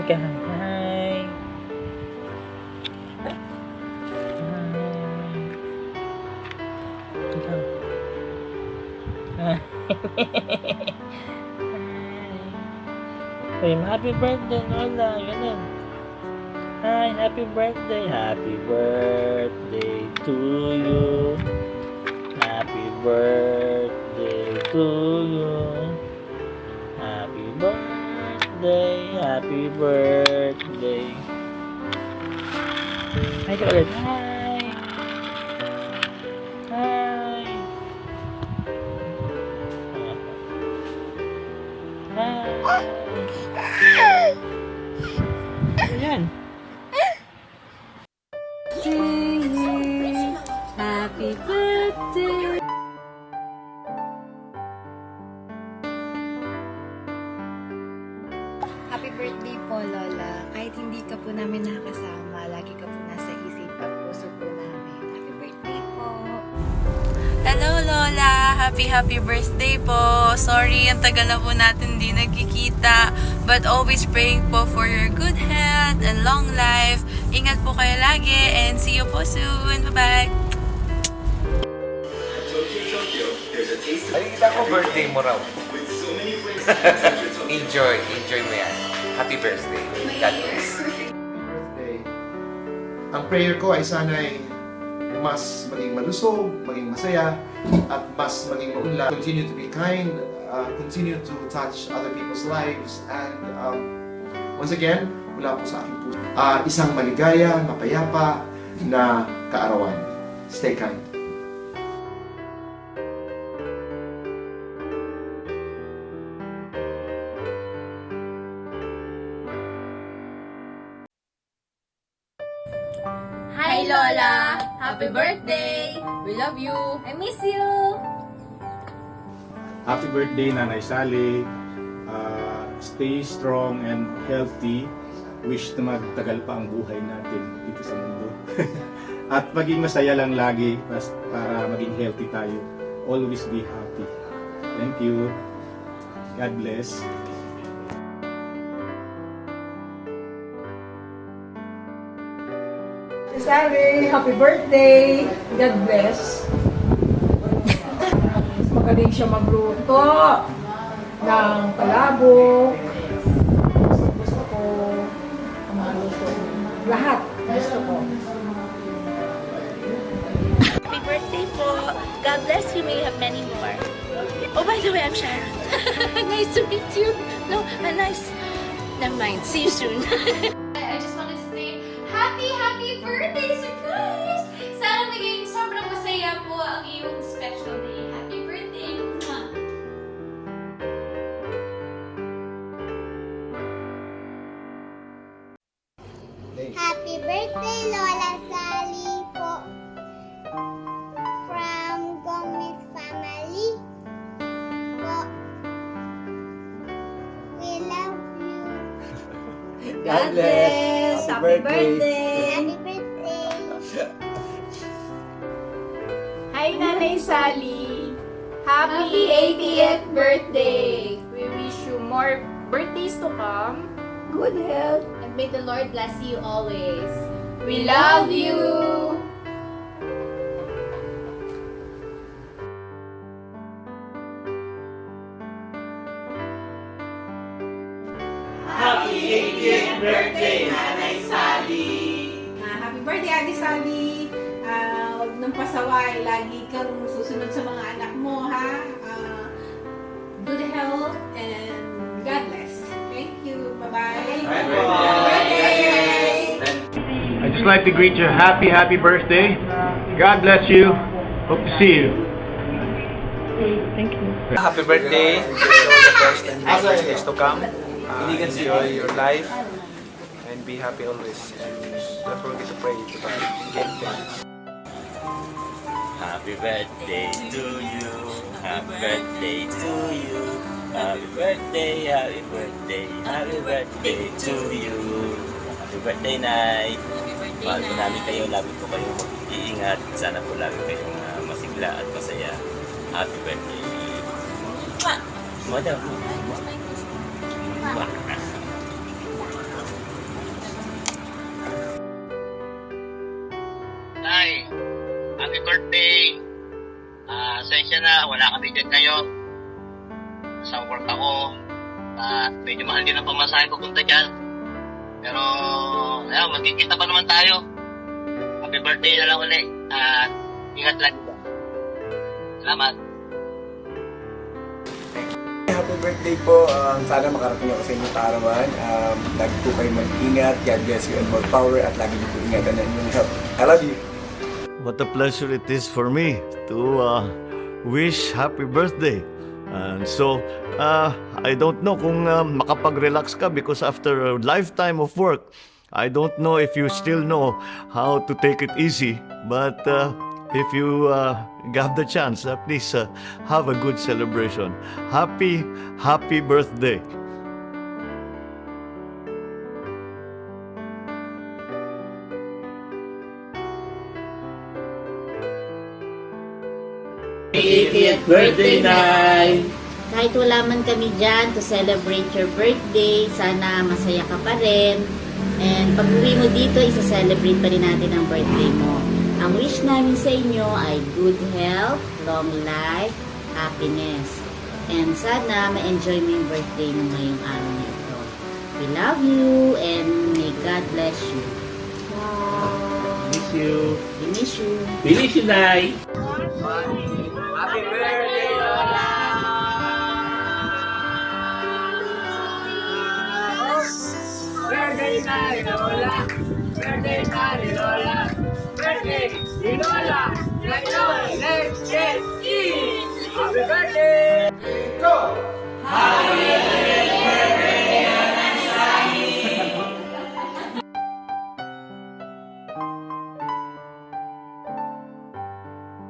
ka. Hi. Ikaw. Hi. Hi. Happy birthday, Lola. Ganun. Hi, happy birthday. Happy birthday to you. Happy birthday to you. Happy birthday. Happy birthday. Hi ka ulit. Hi. Hi. Hi. Ayan. Happy birthday! Happy birthday po, Lola. Kahit hindi ka po namin nakakasama, lagi ka po nasa isip at puso po namin. Happy birthday po! Hello, Lola! Happy birthday po! Sorry, ang tagal na po natin hindi nagkikita. But always praying po for your good health and long life. Ingat po kayo lagi and see you po soon. Bye-bye! Nakikita ko birthday mo raw. enjoy mo yan. Happy birthday. God bless. Birthday. Ang prayer ko ay sana'y mas maging malusog, maging masaya, at mas maging maunlad. Continue to be kind, continue to touch other people's lives, and once again, mula po sa aking puso, isang maligaya, mapayapa na kaarawan. Stay kind. Hi, Lola! Happy birthday! We love you! I miss you! Happy birthday, Nanay Sally. Stay strong and healthy. Wish na magtagal pa ang buhay natin dito sa mundo. At maging masaya lang lagi para maging healthy tayo. Always be happy. Thank you. God bless. Sally, happy birthday! God bless! Magaling siya magluto ng palabok. Gusto ko magluto. Lahat gusto ko. Happy birthday po. God bless you. May you have many more. Oh, by the way, I'm Sharon. Nice to meet you. No, nice. Never mind. See you soon. I just wanted to say, happy birthday, surprise! Sana maging sobrang masaya po ang iyong special day. Happy birthday! Mwah! Happy birthday, Lola Sally po. From Gomez family po. We love you. God bless! Happy birthday! Happy birthday. Hi, Nanay Sally! Happy 80th birthday! We wish you more birthdays to come. Good health. And may the Lord bless you always. We love you! Happy 80th birthday, Nanay Sally! Happy birthday, Ate Sally! Huwag nang pasaway. Lagi kang susunod sa mga anak mo, ha? Good health and God bless. Thank you. Bye-bye. Happy birthday! I'd just like to greet you happy birthday. God bless you. Hope to see you. Happy birthday. Wish you all the best and more birthdays to come. Enjoy your life and be happy always. And don't forget to pray to God. Give thanks. Happy birthday to you. Happy birthday to you. Happy birthday, happy birthday, happy birthday to you. Happy birthday, Nay. Mahal po namin kayo. Lagi po kayo mag-iingat. Sana po lagi kayong masigla at masaya. Happy birthday. Madam. birthday. Sensya na, wala kami dyan ngayon. Sa work ako. Medyo mahal din ang pamasahe papunta dyan. Pero, ayun, magkikita pa naman tayo. Happy birthday na lang ulit. At ingat lang. Salamat. Happy birthday po. Sana makarating ako sa inyong kaarawan. Lagi po kayo mag-ingat. God bless you and more power. At lagi niyo po ingatan ang inyong health. I love you. What a pleasure it is for me to wish happy birthday. And so, I don't know kung makapag-relax ka because after a lifetime of work, I don't know if you still know how to take it easy. But if you have the chance, please have a good celebration. Happy birthday. Birthday night! Kahit wala man kami dyan to celebrate your birthday, sana masaya ka pa rin. And pag uwi mo dito, isa-celebrate pa rin natin ang birthday mo. Ang wish namin sa inyo ay good health, long life, happiness. And sana ma-enjoy mo yung birthday mo ngayong araw na ito. We love you and may God bless you. Miss you. We miss you. Finish you, Nay! Happy birthday, Lola! Birthday na ni Lola! Birthday na ni Lola! Birthday ni Lola! Let's go! Let's get